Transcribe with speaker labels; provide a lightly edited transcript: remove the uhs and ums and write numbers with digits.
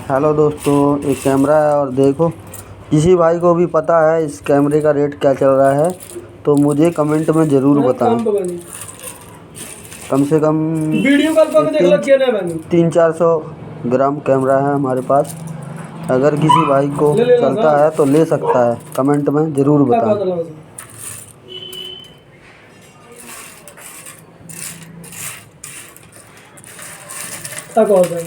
Speaker 1: Hello दोस्तों, एक camera है और देखो, किसी भाई को भी पता है इस कैमरे का रेट क्या चल रहा है तो मुझे कमेंट में ज़रूर बताएं। कम से कम
Speaker 2: वीडियो कॉल पर देख लग गया ना
Speaker 1: 300-400 ग्राम कैमरा है हमारे पास। अगर किसी भाई को चलता है तो ले सकता है, कमेंट में ज़रूर बताएं।
Speaker 2: तक हो जाए